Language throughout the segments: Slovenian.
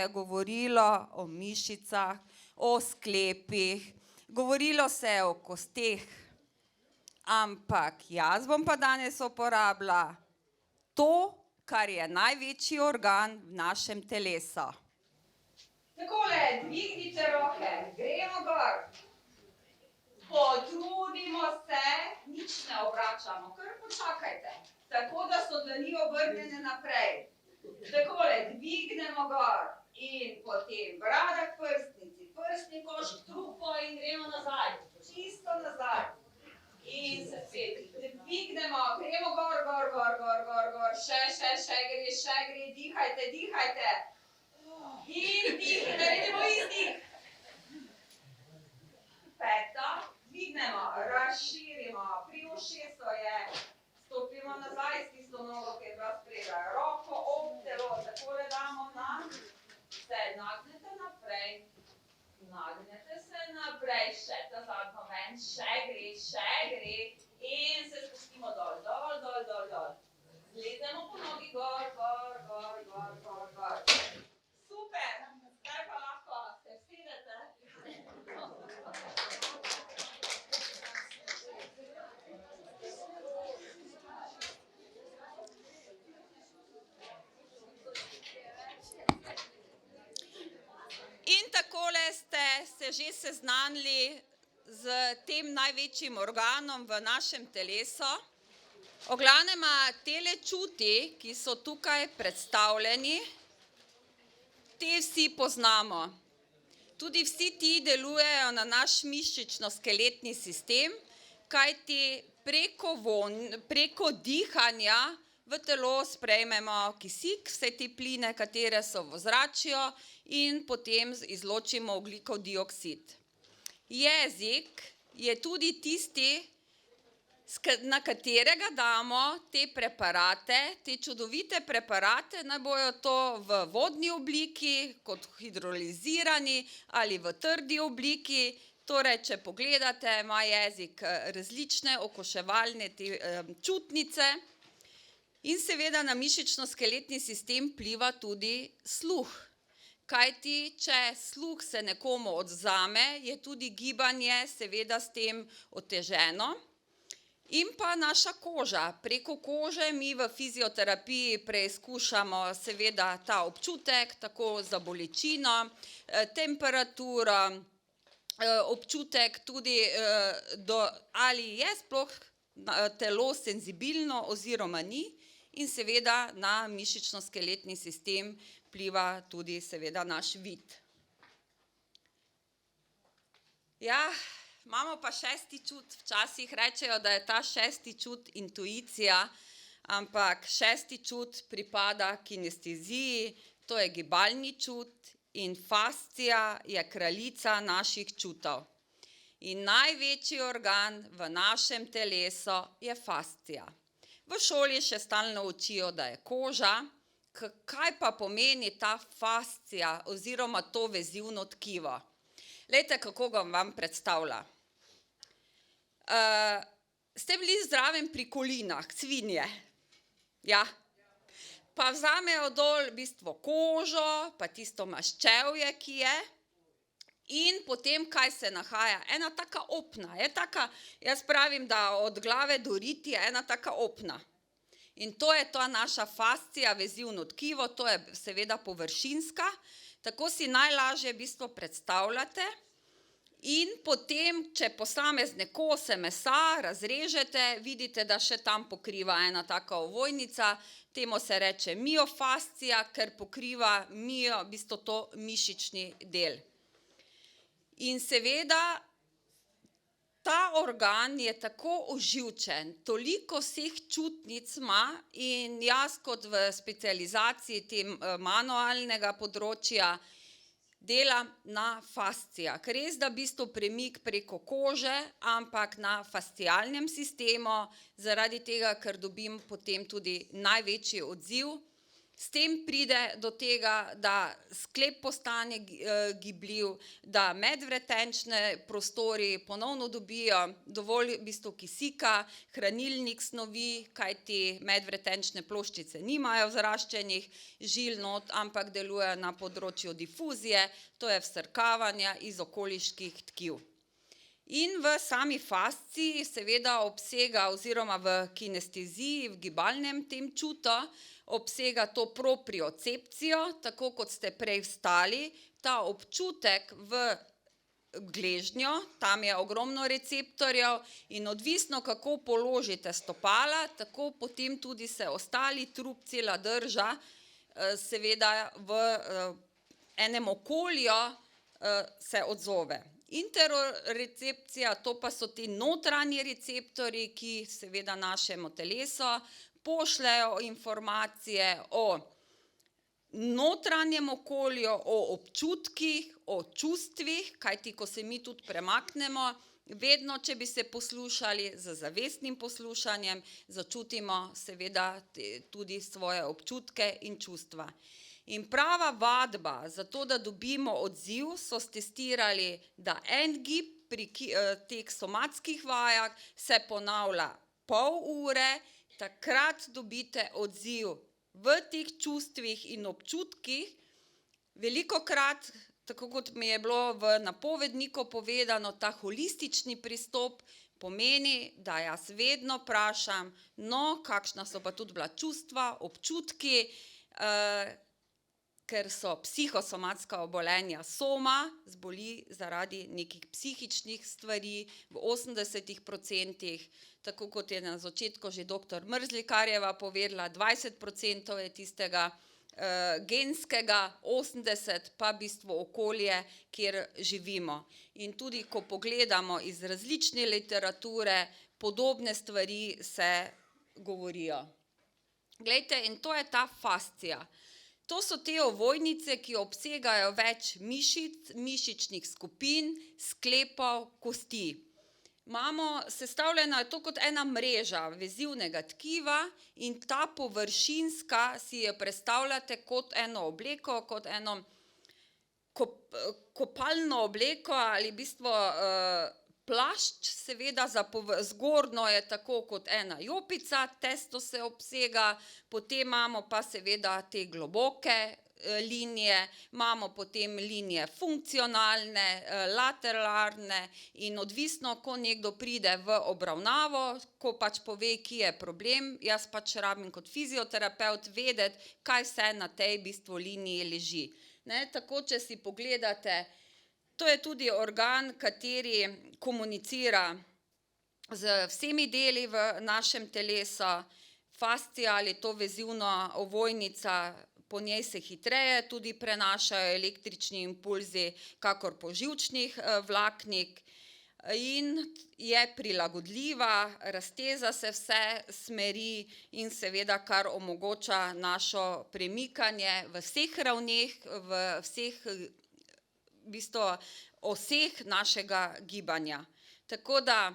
je govorilo o mišicah, o sklepih, govorilo se je o kosteh, ampak jaz bom pa danes uporabila to, kar je največji organ v našem telesu. Takole, dvignite roke, gremo gor. Potrudimo se, nič ne obračamo, kar počakajte. Tako da so dlani obrnjene naprej. Takole, dvignemo gor in potem brada k prsnici, prstni koš k trupu in gremo nazaj, čisto nazaj. In se spet dvignemo, gremo gor, še gre, dihajte. In naredimo izdih. Peta, dvignemo, razširimo, pri ušesu je, stopimo nazaj s tisto nogo, ki je bila spredaj, roko ob telo, takole damo na, se nagnete naprej, še ta zadnjo ven, še gre in se spustimo dol. Zlezemo po nogi gor. Super, zdaj pa lahko se usedete. In takole ste se že seznanili s tem največjim organom v našem telesu. V glavnem, tele čuti, ki so tukaj predstavljeni, te vsi poznamo. Tudi vsi ti delujejo na naš mišično-skeletni sistem, kajti preko dihanja v telo sprejmemo kisik, vse te pline, katere so v ozračju, in potem izločimo ogljikov dioksid. Jezik je tudi tisti, na katerega damo te preparate, te čudovite preparate, naj bojo to v vodni obliki, kot hidrolizirani ali v trdi obliki. Torej, če pogledate, ima jezik različne okoševalne čutnice. In seveda na mišično-skeletni sistem vpliva tudi sluh. Kajti, če sluh se nekomu odvzame, je tudi gibanje seveda s tem oteženo. In pa naša koža. Preko kože mi v fizioterapiji preizkušamo seveda ta občutek, tako za bolečino, temperaturo, občutek tudi, ali je sploh telo senzibilno oziroma ni. In seveda na mišično-skeletni sistem vpliva tudi seveda naš vid. Ja, imamo pa šesti čut, včasih rečejo, da je ta šesti čut intuicija, ampak šesti čut pripada kinesteziji, to je gibalni čut, in fascija je kraljica naših čutov. In največji organ v našem telesu je fascija. V šoli še stalno učijo, da je koža. Kaj pa pomeni ta fascija oziroma to vezivno tkivo? Glejte, kako ga vam predstavlja. Ste bili zraven pri kolinah, svinje? Ja. Pa vzamejo dol v bistvu kožo, pa tisto maščevje, ki je, in potem kaj se nahaja? Ena taka opna, je taka, jaz pravim, da od glave do riti je ena taka opna. In to je ta naša fascija, vezivno tkivo, to je seveda površinska, tako si najlažje v bistvu predstavljate. In potem, če posamezne kose mesa razrežete, vidite, da še tam pokriva ena taka ovojnica, temu se reče miofascija, ker pokriva v bistvu to mišični del. In seveda, ta organ je tako oživčen, toliko vseh čutnic ima, in jaz kot v specializaciji manualnega področja delam na fascijah. Res, da v bistvu premik preko kože, ampak na fascialnem sistemu, zaradi tega, ker dobim potem tudi največji odziv S tem pride do tega, da sklep postane gibljiv, da medvretenčne prostori ponovno dobijo dovolj v bistvu kisika, hranilnih snovi, kajti medvretenčne ploščice nimajo zraščenih žil not, ampak delujejo na področju difuzije, to je vsrkavanja iz okoliških tkiv. In v sami fasciji seveda obsega oziroma v kinesteziji, v gibalnem tem čutu, obsega to propriocepcijo, tako kot ste prej vstali, ta občutek v gležnjo, tam je ogromno receptorjev in odvisno, kako položite stopala, tako potem tudi se ostali trup, cela drža, seveda v enem okolju se odzove. Interorecepcija, to pa so ti notranji receptorji, ki seveda našemu telesu pošljejo informacije o notranjem okolju, o občutkih, o čustvih, kajti ko se mi tudi premaknemo, vedno, če bi se poslušali z zavestnim poslušanjem, začutimo seveda tudi svoje občutke in čustva. In prava vadba, zato da dobimo odziv, so stestirali, da en gib pri teh somatskih vajah se ponavlja pol ure, takrat dobite odziv v teh čustvih in občutkih. Velikokrat, tako kot mi je bilo v napovedniku povedano, ta holistični pristop pomeni, da jaz vedno vprašam, no, kakšna so pa tudi bila čustva, občutki, ker so psihosomatska obolenja soma, zboli zaradi nekih psihičnih stvari v 80%, tako kot je na začetku že doktor Mrzlikarjeva povedala, 20% je tistega genskega, 80% pa v bistvu okolje, kjer živimo. In tudi, ko pogledamo iz različne literature, podobne stvari se govorijo. Glejte, in to je ta fascija. To so te ovojnice, ki obsegajo več mišic, mišičnih skupin, sklepov, kosti. Sestavljena je to kot ena mreža vezivnega tkiva in ta površinska si jo predstavljate kot eno obleko, kot eno kopalno obleko ali v bistvu plašč, seveda zgornjo je tako kot ena jopica, testo se obsega, potem imamo pa seveda te globoke linije, imamo potem linije funkcionalne, lateralne in odvisno, ko nekdo pride v obravnavo, ko pač pove, kje je problem, jaz pač rabim kot fizioterapevt vedeti, kaj vse na tej v bistvu liniji leži. Tako, če si pogledate, to je tudi organ, kateri komunicira z vsemi deli v našem telesu, fascija ali to vezivna ovojnica, po njej se hitreje tudi prenašajo električni impulzi, kakor po živčnih vlaknih in je prilagodljiva, razteza se vse smeri in seveda kar omogoča našo premikanje v vseh ravneh, v vseh v bistvu oseh našega gibanja. Tako da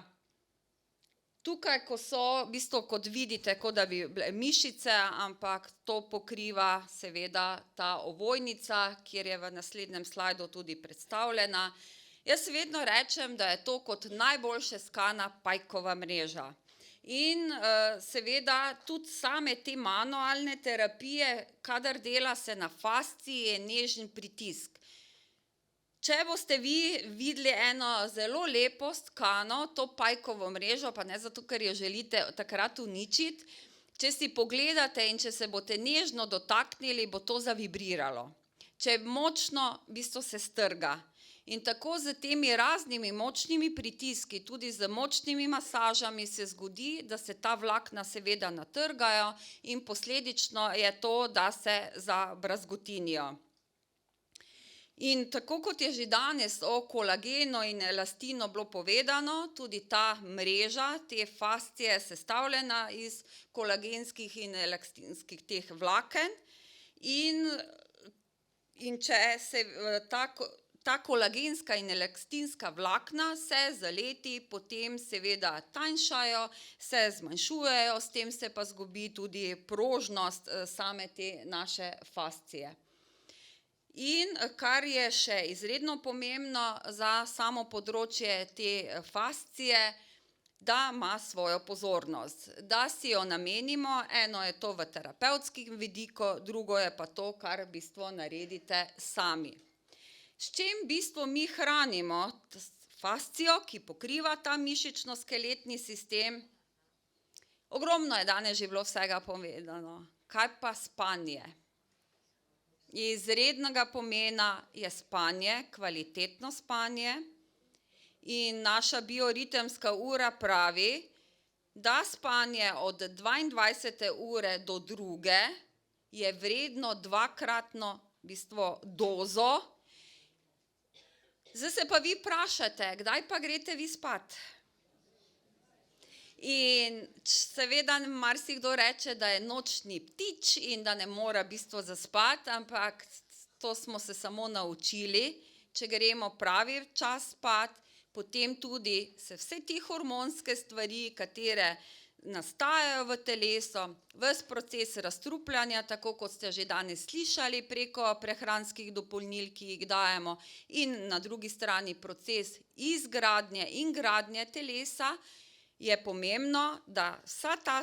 tukaj, ko so, v bistvu kot vidite, kot da bi bile mišice, ampak to pokriva seveda ta ovojnica, kjer je v naslednjem slajdu tudi predstavljena. Jaz vedno rečem, da je to kot najboljše skana pajkova mreža. In seveda tudi same te manualne terapije, kadar dela se na fasciji, je nežen pritisk. Če boste vi videli eno zelo lepo skano, to pajkovo mrežo, pa ne zato, ker jo želite takrat uničiti, če si pogledate in če se boste nežno dotaknili, bo to zavibriralo. Če je močno, v bistvu se strga. In tako s temi raznimi močnimi pritiski, tudi z močnimi masažami se zgodi, da se ta vlakna seveda natrgajo in posledično je to, da se zabrazgotinijo. In tako kot je že danes o kolagenu in elastinu bilo povedano, tudi ta mreža, te fascije sestavljena iz kolagenskih in elastinskih teh vlaken in če se ta kolagenska in elastinska vlakna se z leti potem seveda tanjšajo, se zmanjšujejo, s tem se pa izgubi tudi prožnost same te naše fascije. In kar je še izredno pomembno za samo področje te fascije, da ima svojo pozornost, da si jo namenimo, eno je to v terapevtskem vidiku, drugo je pa to, kar v bistvu naredite sami. S čim v bistvu mi hranimo fascijo, ki pokriva ta mišično-skeletni sistem? Ogromno je danes že bilo vsega povedano. Kaj pa spanje? Izrednega pomena je spanje, kvalitetno spanje, in naša bioritemska ura pravi, da spanje od 22. ure do 2. je vredno dvakratno v bistvu dozo. Zdaj se pa vi vprašate, kdaj pa greste vi spat? In seveda marsikdo reče, da je nočni ptič in da ne mora v bistvu zaspati, ampak to smo se samo naučili. Če gremo pravi čas spat, potem tudi se vse te hormonske stvari, katere nastajajo v telesu, ves proces razstrupljanja, tako kot ste že danes slišali preko prehranskih dopolnil, ki jih dajemo, in na drugi strani proces izgradnje in gradnje telesa, je pomembno, da vsa ta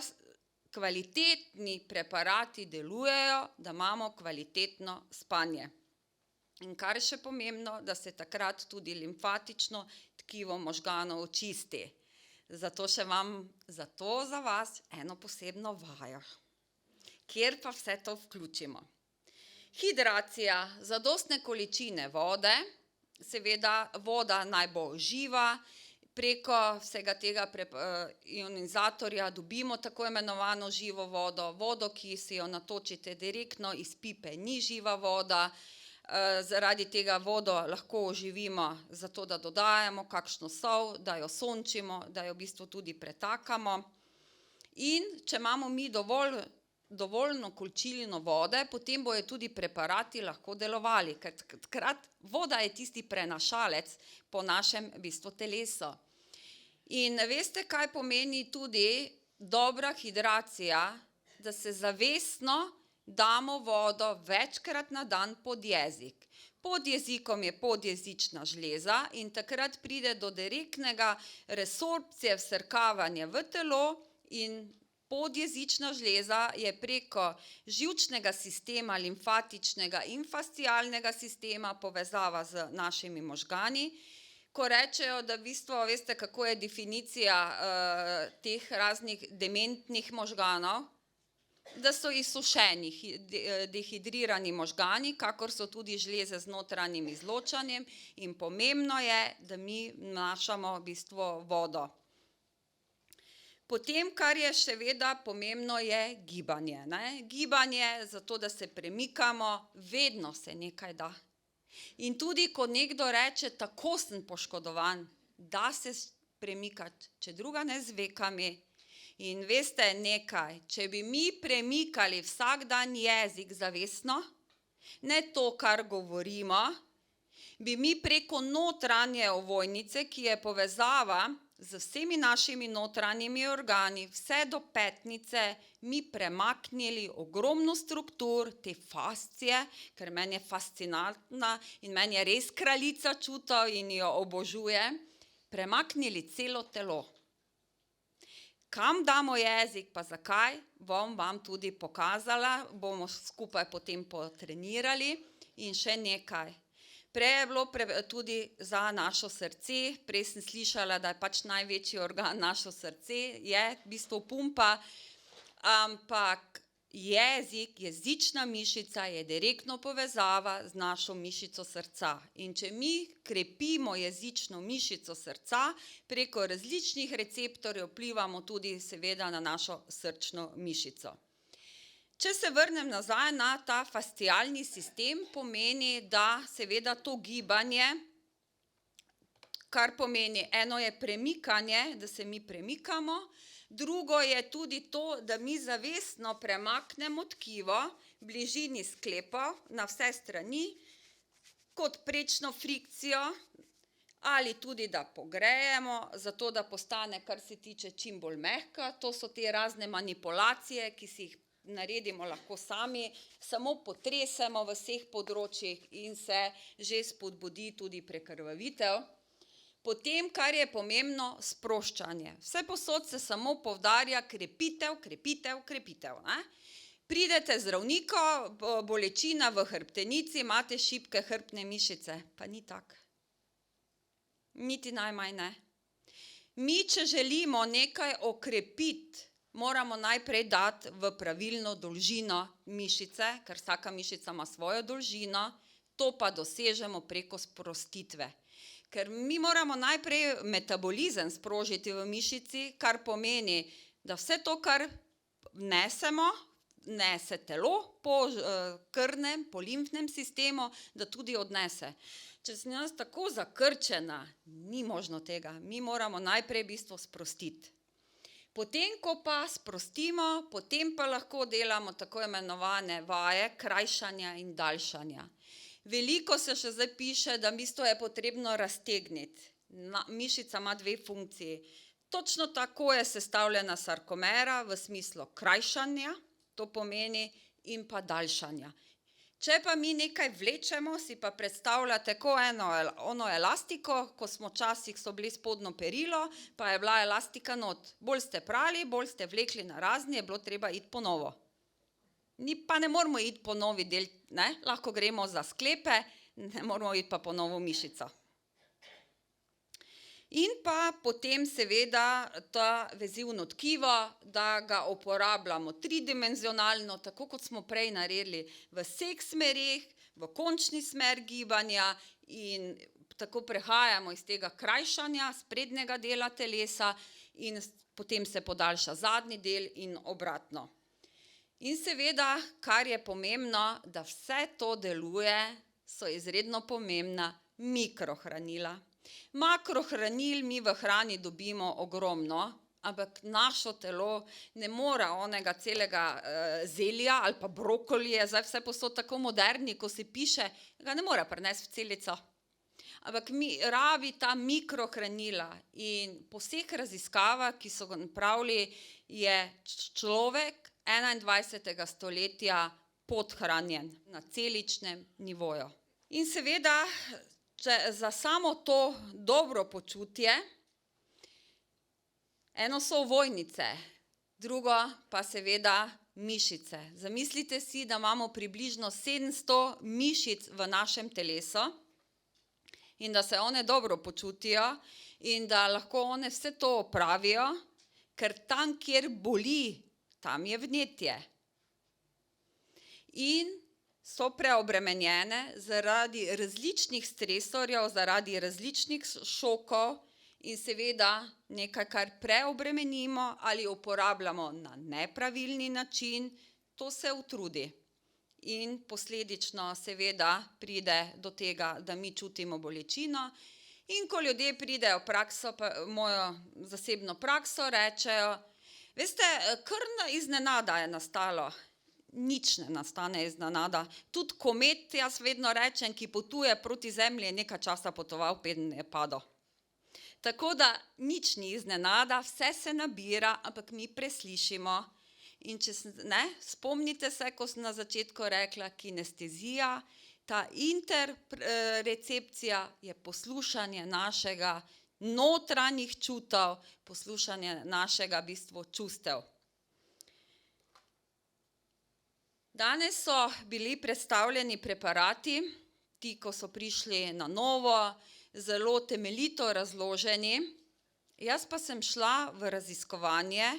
kvalitetni preparati delujejo, da imamo kvalitetno spanje. In kar je še pomembno, da se takrat tudi limfatično tkivo možganov očisti. Zato za vas eno posebno vajo, kjer pa vse to vključimo. Hidracija, zadostne količine vode, seveda voda naj bo živa, preko vsega tega ionizatorja dobimo tako imenovano živo vodo, vodo, ki si jo natočite direktno iz pipe, ni živa voda, zaradi tega vodo lahko oživimo, zato da dodajamo kakšno sol, da jo sončimo, da jo v bistvu tudi pretakamo. In če imamo mi dovoljno količino vode, potem bojo tudi preparati lahko delovali, ker takrat voda je tisti prenašalec po našem v bistvu telesu. In veste, kaj pomeni tudi dobra hidracija, da se zavestno damo vodo večkrat na dan pod jezik. Pod jezikom je podjezična žleza in takrat pride do direktnega resorpcije, vsrkavanja v telo, in podjezična žleza je preko živčnega sistema, limfatičnega in fascialnega sistema povezava z našimi možgani. Ko rečejo, da v bistvu, veste, kako je definicija teh raznih dementnih možganov, da so izsušeni, dehidrirani možgani, kakor so tudi žleze z notranjim izločanjem, in pomembno je, da mi vnašamo v bistvu vodo. Potem, kar je seveda pomembno, je gibanje, ne? Gibanje, zato da se premikamo, vedno se nekaj da. In tudi, ko nekdo reče, tako sem poškodovan, da se premikati, če druga ne z vekami. In veste nekaj, če bi mi premikali vsak dan jezik zavestno, ne to, kar govorimo, bi mi preko notranje ovojnice, ki je povezava z vsemi našimi notranjimi organi, vse do petnice, mi premaknili ogromno struktur, te fascije, ker meni je fascinantna in meni je res kraljica čutov in jo obožujem, premaknili celo telo. Kam damo jezik, pa zakaj, bom vam tudi pokazala, bomo skupaj potem potrenirali. In še nekaj. Prej je bilo tudi za naše srce, prej sem slišala, da je pač največji organ naše srce, je v bistvu pumpa, ampak jezik, jezična mišica je direktno povezava z našo mišico srca. In če mi krepimo jezično mišico srca, preko različnih receptorjev vplivamo tudi seveda na našo srčno mišico. Če se vrnem nazaj na ta fascialni sistem, pomeni, da seveda to gibanje, kar pomeni, eno je premikanje, da se mi premikamo, drugo je tudi to, da mi zavestno premaknemo tkivo v bližini sklepov na vse strani, kot prečno frikcijo, ali tudi da pogrejemo, zato da postane, kar se tiče, čim bolj mehka. To so te razne manipulacije, ki si jih naredimo lahko sami, samo potresemo v vseh področjih in se že spodbudi tudi prekrvavitev. Potem, kar je pomembno, sproščanje. Vsepovsod se samo poudarja krepitev, krepitev, krepitev, ne. Pridete zdravniku, bolečina v hrbtenici, imate šibke hrbtne mišice, pa ni tako. Niti najmanj ne. Mi, če želimo nekaj okrepiti, moramo najprej dati v pravilno dolžino mišice, ker vsaka mišica ima svojo dolžino, to pa dosežemo preko sprostitve. Ker mi moramo najprej metabolizem sprožiti v mišici, kar pomeni, da vse to, kar vnesemo, nese telo po krvnem, po limfnem sistemu, da tudi odnese. Če sem jaz tako zakrčena, ni možno tega. Mi moramo najprej v bistvu sprostiti. Potem, ko pa sprostimo, potem pa lahko delamo tako imenovane vaje krajšanja in daljšanja. Veliko se še zdaj piše, da v bistvu je potrebno raztegniti. Mišica ima dve funkciji. Točno tako je sestavljena sarkomera v smislu krajšanja, to pomeni, in pa daljšanja. Če pa mi nekaj vlečemo, si pa predstavljate kot ono elastiko, ko smo včasih, so bili spodnjo perilo, pa je bila elastika not. Bolj ste prali, bolj ste vlekli narazen, je bilo treba iti po novo. Mi pa ne moramo iti po novi del, ne, lahko gremo za sklepe, ne moramo iti pa po novo mišico. In pa potem seveda ta vezivno tkivo, da ga uporabljamo tridimenzionalno, tako kot smo prej naredili, v vseh smereh, v končni smer gibanja in tako prehajamo iz tega krajšanja sprednjega dela telesa in potem se podaljša zadnji del in obratno. In seveda, kar je pomembno, da vse to deluje, so izredno pomembna mikrohranila. Makrohranil mi v hrani dobimo ogromno, ampak naše telo ne more onega celega zelja ali pa brokolije, zdaj vsepovsod tako moderni, ko se piše, ga ne more prinesti v celico. Ampak mi rabi ta mikrohranila in po vseh raziskavah, ki so ga napravili, je človek 21. stoletja podhranjen na celičnem nivoju. In seveda, za samo to dobro počutje, eno so ovojnice, drugo pa seveda mišice. Zamislite si, da imamo približno 700 mišic v našem telesu in da se one dobro počutijo in da lahko one vse to opravijo, ker tam, kjer boli, tam je vnetje. In so preobremenjene zaradi različnih stresorjev, zaradi različnih šokov in seveda nekaj, kar preobremenimo ali uporabljamo na nepravilni način, to se utrudi. In posledično seveda pride do tega, da mi čutimo bolečino. In ko ljudje pridejo v prakso, mojo zasebno prakso, rečejo, veste, kar iznenada je nastalo. Nič ne nastane iznenada. Tudi komet, jaz vedno rečem, ki potuje proti Zemlji, je nekaj časa potoval, preden je padel. Tako da nič ni iznenada, vse se nabira, ampak mi preslišimo. In spomnite se, ko sem na začetku rekla, kinestezija, ta interrecepcija je poslušanje našega notranjih čutov, poslušanje našega v bistvu čustev. Danes so bili predstavljeni preparati, ti, ko so prišli na novo, zelo temeljito razloženi. Jaz pa sem šla v raziskovanje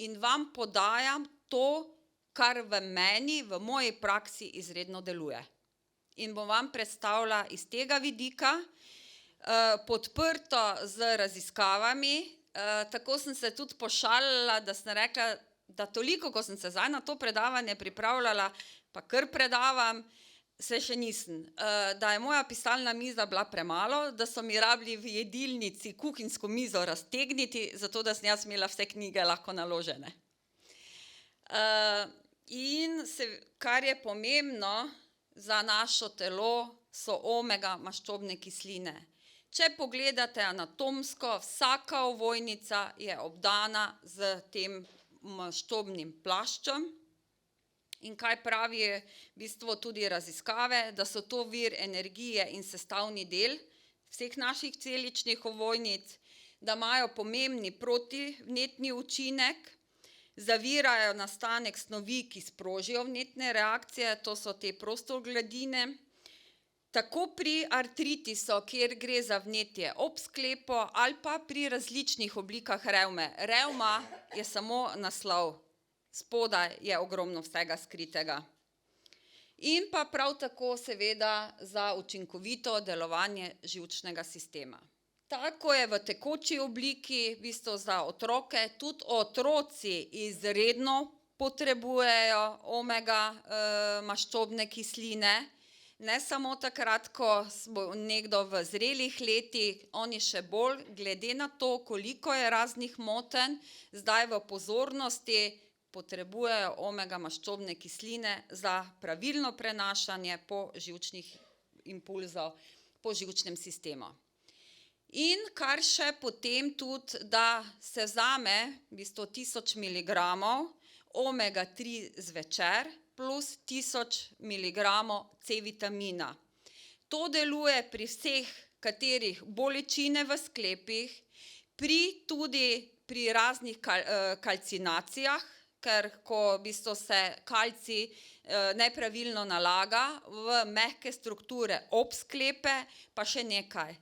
in vam podajam to, kar v meni, v moji praksi izredno deluje. In bom vam predstavila iz tega vidika, podprto z raziskavami, tako sem se tudi pošalila, da sem rekla, da toliko, ko sem se zdaj na to predavanje pripravljala, pa kar predavam, se še nisem. Da je moja pisalna miza bila premalo, da so mi rabili v jedilnici kuhinjsko mizo raztegniti, zato da sem jaz imela vse knjige lahko naložene. In kar je pomembno za naše telo, so omega maščobne kisline. Če pogledate anatomsko, vsaka ovojnica je obdana z tem maščobnim plaščem. In kaj pravi v bistvu tudi raziskave, da so to vir energije in sestavni del vseh naših celičnih ovojnic, da imajo pomembni protivnetni učinek, zavirajo nastanek snovi, ki sprožijo vnetne reakcije, to so te prostogladine. Tako pri artritisu, kjer gre za vnetje ob sklepu, ali pa pri različnih oblikah revme. Revma je samo naslov, spodaj je ogromno vsega skritega. In pa prav tako seveda za učinkovito delovanje živčnega sistema. Tako je v tekoči obliki, v bistvu za otroke, tudi otroci izredno potrebujejo omega maščobne kisline, ne samo takrat, ko bo nekdo v zrelih letih, oni še bolj, glede na to, koliko je raznih motenj, zdaj v pozornosti potrebujejo omega maščobne kisline za pravilno prenašanje po živčnih impulzov, po živčnem sistemu. In kar še potem tudi, da se vzame v bistvu 1000 miligramov omega 3 zvečer plus 1000 miligramov C-vitamina. To deluje pri vseh, katerih bolečine v sklepih, tudi pri raznih kalcinacijah, ker ko v bistvu se kalcij nepravilno nalaga v mehke strukture ob sklepe, pa še nekaj.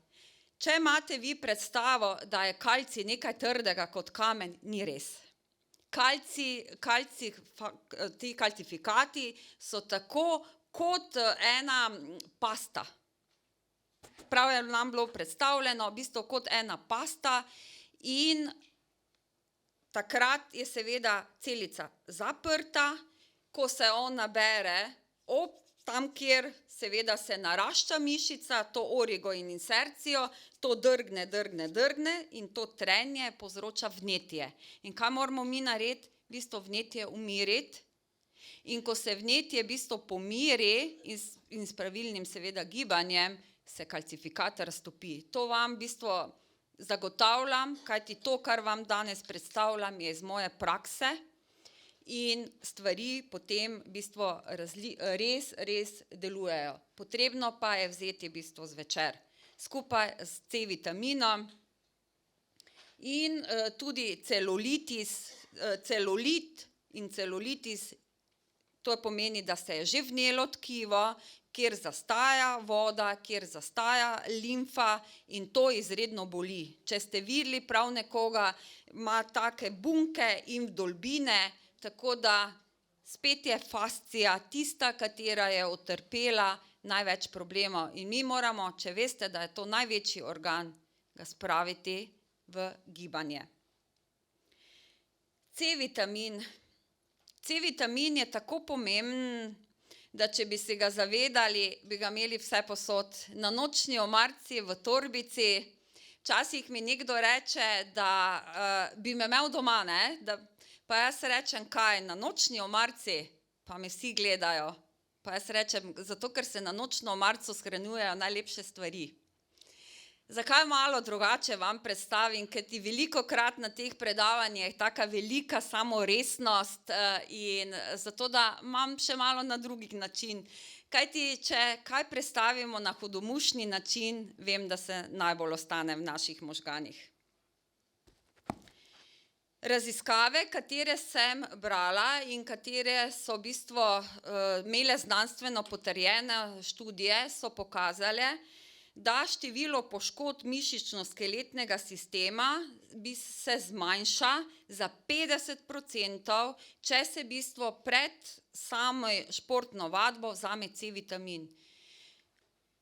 Če imate vi predstavo, da je kalcij nekaj trdega kot kamen, ni res. Ti kalcifikati so tako kot ena pasta. Prav je nam bilo predstavljeno, v bistvu kot ena pasta, in takrat je seveda celica zaprta, ko se on nabere tam, kjer seveda se narašča mišica, to origo in insercijo, to drgne in to trenje povzroča vnetje. In kaj moramo mi narediti? V bistvu vnetje umiriti. In ko se vnetje v bistvu pomiri in s pravilnim seveda gibanjem, se kalcifikat raztopi. To vam v bistvu zagotavljam, kajti to, kar vam danes predstavljam, je iz moje prakse. In stvari potem v bistvu res delujejo. Potrebno pa je vzeti v bistvu zvečer, skupaj s C-vitaminom. In tudi celulit in celulitis, to pomeni, da se je že vnelo tkivo, kjer zastaja voda, kjer zastaja limfa, in to izredno boli. Če ste videli prav nekoga, ima take bunke in vdolbine, tako da spet je fascija tista, katera je utrpela največ problemov. In mi moramo, če veste, da je to največji organ, ga spraviti v gibanje. C-vitamin. C-vitamin je tako pomemben, da če bi se ga zavedali, bi ga imeli vsepovsod. Na nočni omarici v torbici. Včasih mi nekdo reče, da bi me imel doma, ne? Pa jaz rečem, kaj, na nočni omarici? Pa me vsi gledajo. Pa jaz rečem, zato ker se na nočno omarico shranjujejo najlepše stvari. Zakaj malo drugače vam predstavim, kajti velikokrat na teh predavanjih taka velika samoresnost in zato, da imam še malo na drugi način. Kajti, če kaj predstavimo na hudomušni način, vem, da se najbolj ostane v naših možganih. Raziskave, katere sem brala in katere so v bistvu imele znanstveno potrjene študije, so pokazale, da število poškodb mišično-skeletnega sistema se zmanjša za 50%, če se v bistvu pred samo športno vadbo vzame C-vitamin.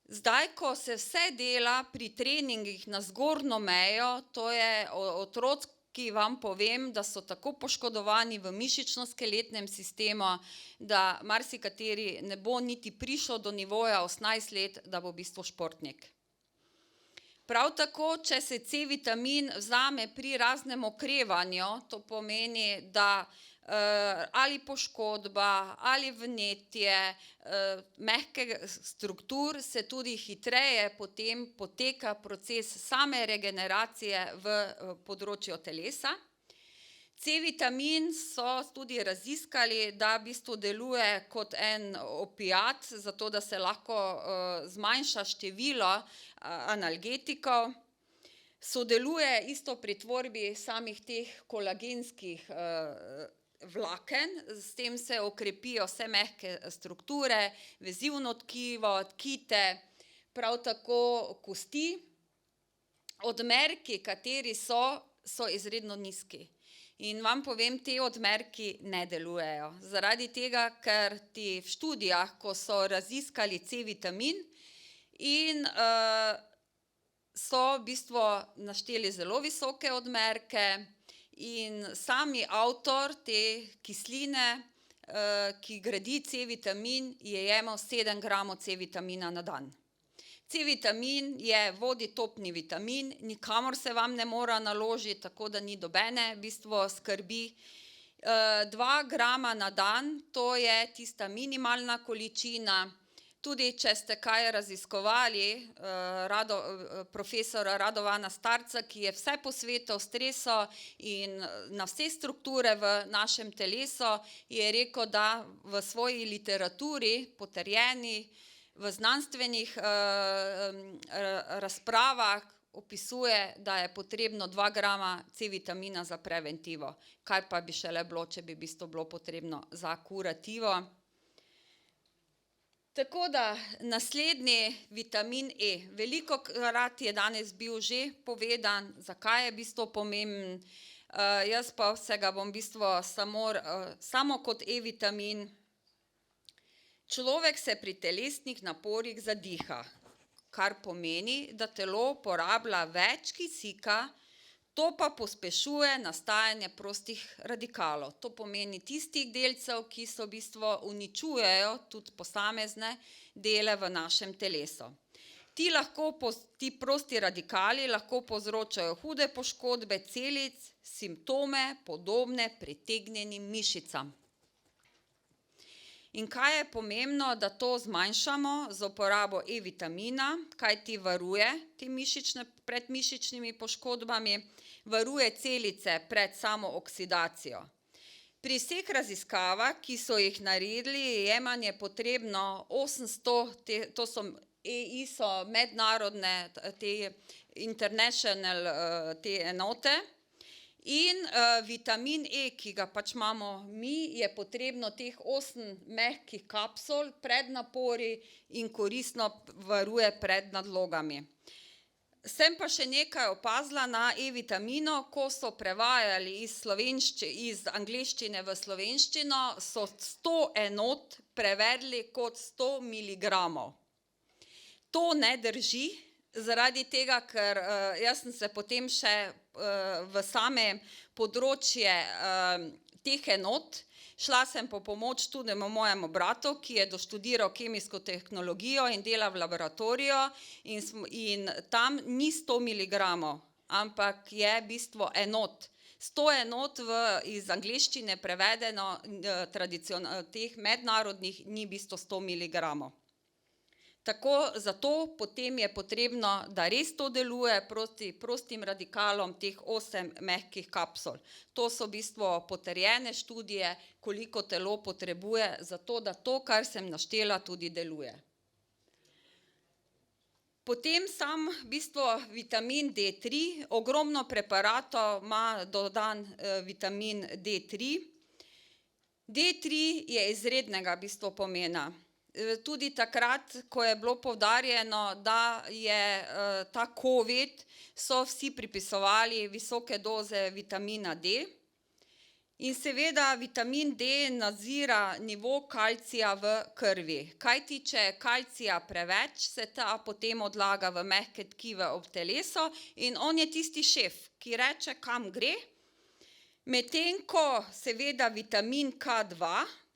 Zdaj, ko se vse dela pri treningih na zgornjo mejo, to je otroci, ki vam povem, da so tako poškodovani v mišično-skeletnem sistemu, da marsikateri ne bo niti prišel do nivoja 18 let, da bo v bistvu športnik. Prav tako, če se C-vitamin vzame pri raznem okrevanju, to pomeni, da ali poškodba, ali vnetje mehkih struktur, se tudi hitreje potem poteka proces same regeneracije v področju telesa. C-vitamin so tudi raziskali, da v bistvu deluje kot en opiat, zato da se lahko zmanjša število analgetikov. Sodeluje isto pri tvorbi samih teh kolagenskih vlaken, s tem se okrepijo vse mehke strukture, vezivno tkivo, tkite, prav tako kosti. Odmerki, kateri so izredno nizki. In vam povem, te odmerki ne delujejo. Zaradi tega, ker ti v študijah, ko so raziskali C-vitamin in so v bistvu našteli zelo visoke odmerke, in sami avtor te kisline, ki gradi C-vitamin, je jemal 7 gramov C-vitamina na dan. C-vitamin je voditopni vitamin, nikamor se vam ne mora naložiti, tako da ni nobene v bistvu skrbi. 2 grama na dan, to je tista minimalna količina. Tudi če ste kaj raziskovali, profesora Radovana Starca, ki je vse po svetu stresal in na vse strukture v našem telesu, je rekel, da v svoji literaturi, potrjeni, v znanstvenih razpravah opisuje, da je potrebno 2 grama C-vitamina za preventivo. Kaj pa bi šele bilo, če bi v bistvu bilo potrebno za kurativo. Tako da naslednji vitamin E. Velikokrat je danes bil že povedan, zakaj je v bistvu pomemben. Jaz pa se ga bom v bistvu samo kot E-vitamin. Človek se pri telesnih naporih zadiha, kar pomeni, da telo porablja več kisika, to pa pospešuje nastajanje prostih radikalov. To pomeni tistih delcev, ki so v bistvu uničujejo tudi posamezne dele v našem telesu. Ti prosti radikali lahko povzročajo hude poškodbe celic, simptome podobne pretegnjenim mišicam. In kaj je pomembno, da to zmanjšamo z uporabo E-vitamina, kaj ti varuje pred mišičnimi poškodbami, varuje celice pred samo oksidacijo. Pri vseh raziskavah, ki so jih naredili, je jemanje potrebno 800, to so ISO mednarodne, te international te enote. In vitamin E, ki ga pač imamo mi, je potrebno teh 8 mehkih kapsul pred napori in koristno varuje pred nadlogami. Sem pa še nekaj opazila na E-vitaminu, ko so prevajali iz angleščine v slovenščino, so 100 enot prevedli kot 100 miligramov. To ne drži, zaradi tega, ker jaz sem se potem še v same področje teh enot, šla sem po pomoč tudi mojemu bratu, ki je doštudiral kemijsko tehnologijo in dela v laboratoriju, in tam ni 100 miligramov, ampak je v bistvu enot. 100 enot iz angleščine prevedeno, teh mednarodnih ni v bistvu 100 miligramov. Zato potem je potrebno, da res to deluje proti prostim radikalom teh 8 mehkih kapsul. To so v bistvu potrjene študije, koliko telo potrebuje, zato da to, kar sem naštela, tudi deluje. Potem sam v bistvu vitamin D3, ogromno preparatov ima dodan vitamin D3. D3 je izrednega v bistvu pomena. Tudi takrat, ko je bilo poudarjeno, da je ta COVID, so vsi pripisovali visoke doze vitamina D. In seveda vitamin D nadzira nivo kalcija v krvi. Kajti, če je kalcija preveč, se ta potem odlaga v mehke tkive ob telesu in on je tisti šef, ki reče, kam gre. Medtem ko seveda vitamin K2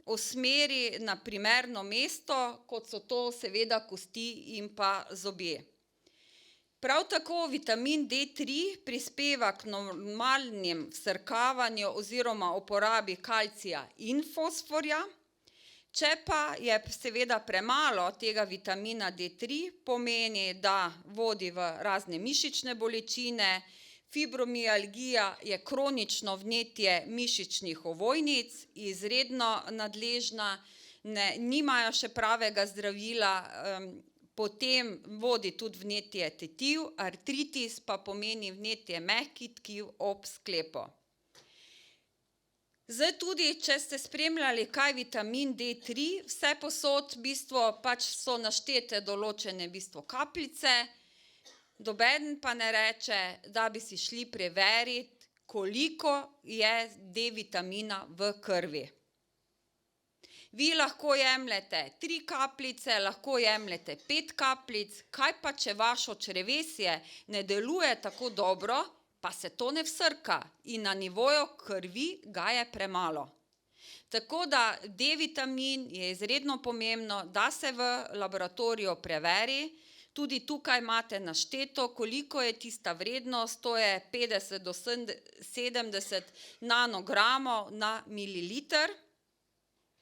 usmeri na primerno mesto, kot so to seveda kosti in pa zobje. Prav tako vitamin D3 prispeva k normalnem vsrkavanju oziroma uporabi kalcija in fosforja. Če pa je seveda premalo tega vitamina D3, pomeni, da vodi v razne mišične bolečine, fibromialgija je kronično vnetje mišičnih ovojnic, izredno nadležna, nimajo še pravega zdravila, potem vodi tudi vnetje tetiv, artritis pa pomeni vnetje mehkih tkiv ob sklepu. Zdaj tudi, če ste spremljali, kaj vitamin D3, vse posod v bistvu pač so naštete določene v bistvu kapljice, nobeden pa ne reče, da bi si šli preveriti, koliko je D-vitamina v krvi. Vi lahko jemljete 3 kapljice, lahko jemljete 5 kapljic, kaj pa če vaše črevesje ne deluje tako dobro, pa se to ne vsrka in na nivoju krvi ga je premalo. Tako da D-vitamin je izredno pomembno, da se v laboratoriju preveri, tudi tukaj imate našteto, koliko je tista vrednost, to je 50 do 70 nanogramov na mililiter.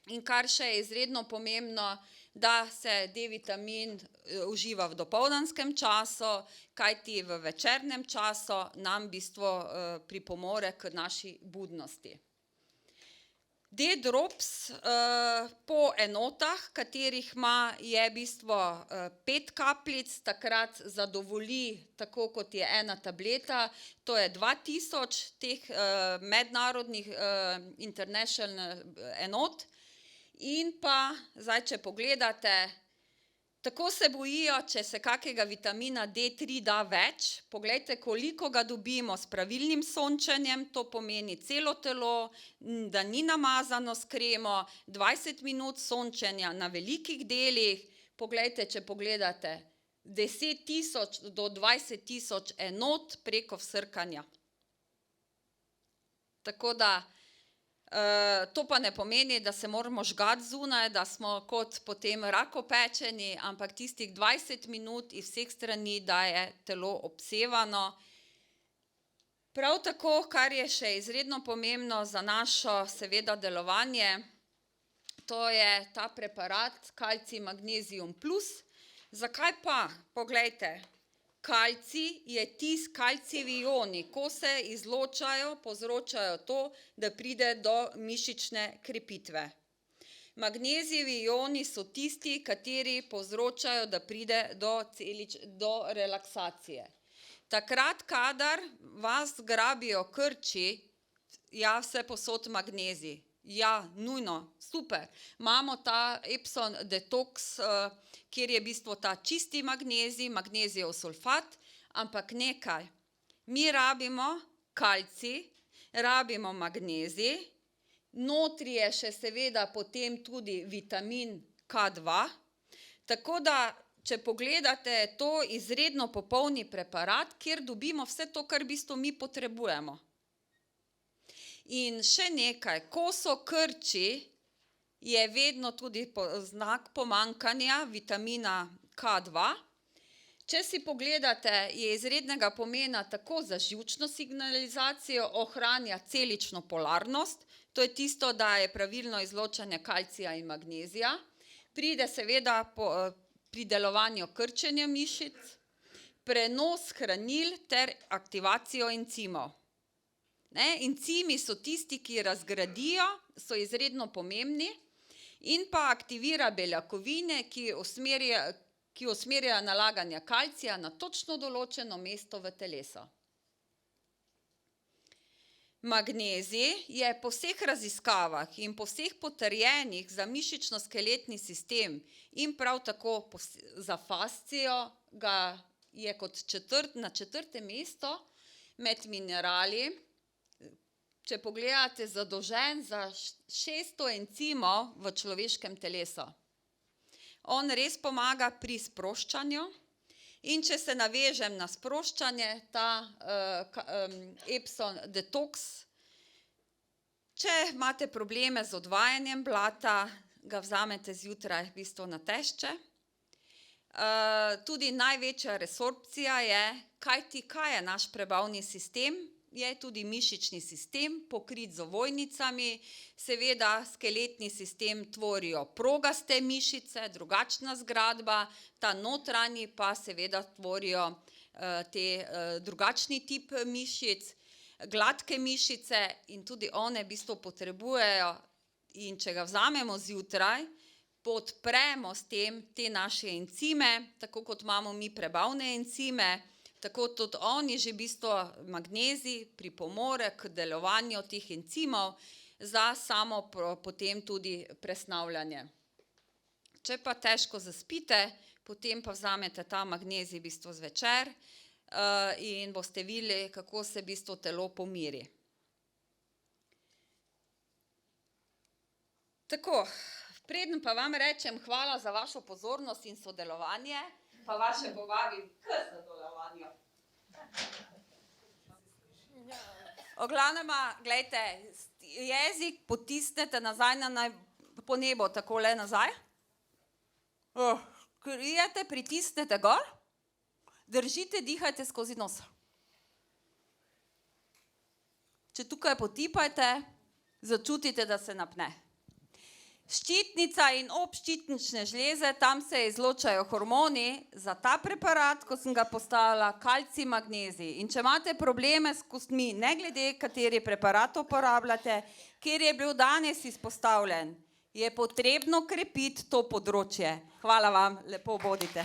In kar še je izredno pomembno, da se D-vitamin uživa v dopoldanskem času, kajti v večernem času nam v bistvu pripomore k naši budnosti. D-drops po enotah, katerih ima, je v bistvu 5 kapljic, takrat zadovolji, tako kot je ena tableta, to je 2000 teh mednarodnih international enot. In pa, zdaj, če pogledate, tako se bojijo, če se kakega vitamina D3 da več, poglejte, koliko ga dobimo s pravilnim sončenjem, to pomeni celo telo, da ni namazano s kremo, 20 minut sončenja na velikih delih, poglejte, če pogledate, 10 000 do 20 000 enot preko vsrkanja. Tako da, to pa ne pomeni, da se moramo žgati zunaj, da smo kot potem rakopečeni, ampak tistih 20 minut iz vseh strani, da je telo obsevano. Prav tako, kar je še izredno pomembno za našo seveda delovanje, to je ta preparat kalcij magnezium plus. Zakaj pa? Poglejte. Kalcij je kalcijevi ioni, ko se izločajo, povzročajo to, da pride do mišične krepitve. Magnezijevi ioni so tisti, kateri povzročajo, da pride do relaksacije. Takrat, kadar vas grabijo krči, ja, vsepovsod magnezij. Ja, nujno, super. Imamo ta Epson detoks, kjer je v bistvu ta čisti magnezij, magnezijev sulfat, ampak nekaj. Mi rabimo kalcij, rabimo magnezij, notri je še seveda potem tudi vitamin K2, tako da, če pogledate, je to izredno popolni preparat, kjer dobimo vse to, kar v bistvu mi potrebujemo. In še nekaj, ko so krči, je vedno tudi znak pomanjkanja vitamina K2. Če si pogledate, je izrednega pomena tako za živčno signalizacijo, ohranja celično polarnost, to je tisto, da je pravilno izločanje kalcija in magnezija, pride seveda pri delovanju krčenja mišic, prenos hranil ter aktivacijo encimov. Encimi so tisti, ki razgradijo, so izredno pomembni in pa aktivira beljakovine, ki usmerjajo nalaganje kalcija na točno določeno mesto v telesu. Magnezij je po vseh raziskavah in po vseh potrjenih za mišično-skeletni sistem in prav tako za fascijo, ga je kot na 4. mesto med minerali. Če pogledate, zadolžen za 600 encimov v človeškem telesu. On res pomaga pri sproščanju in če se navežem na sproščanje, ta Epson detoks, če imate probleme z odvajanjem blata, ga vzamete zjutraj v bistvu na tešče. Tudi največja resorpcija je, kaj je naš prebavni sistem, je tudi mišični sistem, pokrit z ovojnicami, seveda skeletni sistem tvorijo progaste mišice, drugačna zgradba, ta notranji pa seveda tvorijo drugačni tip mišic, gladke mišice in tudi one v bistvu potrebujejo, in če ga vzamemo zjutraj, podpremo s tem te naše encime, tako kot imamo mi prebavne encime, tako tudi oni že v bistvu magnezij pripomore k delovanju teh encimov za samo potem tudi presnavljanje. Če pa težko zaspite, potem pa vzamete ta magnezij v bistvu zvečer in boste videli, kako se v bistvu telo pomiri. Tako, preden pa vam rečem hvala za vašo pozornost in sodelovanje, pa vaše povabim k sodelovanju. V glavnema, glejte, jezik potisnete nazaj po nebu, takole nazaj. Krijete, pritisnete gor, držite, dihajte skozi nos. Če tukaj potipajte, začutite, da se napne. Ščitnica in obščitnične žleze, tam se izločajo hormoni za ta preparat, ko sem ga postavila, kalcij, magnezij. In če imate probleme s kostmi, ne glede, kateri preparat uporabljate, kjer je bil danes izpostavljen, je potrebno krepiti to področje. Hvala vam, lepo bodite.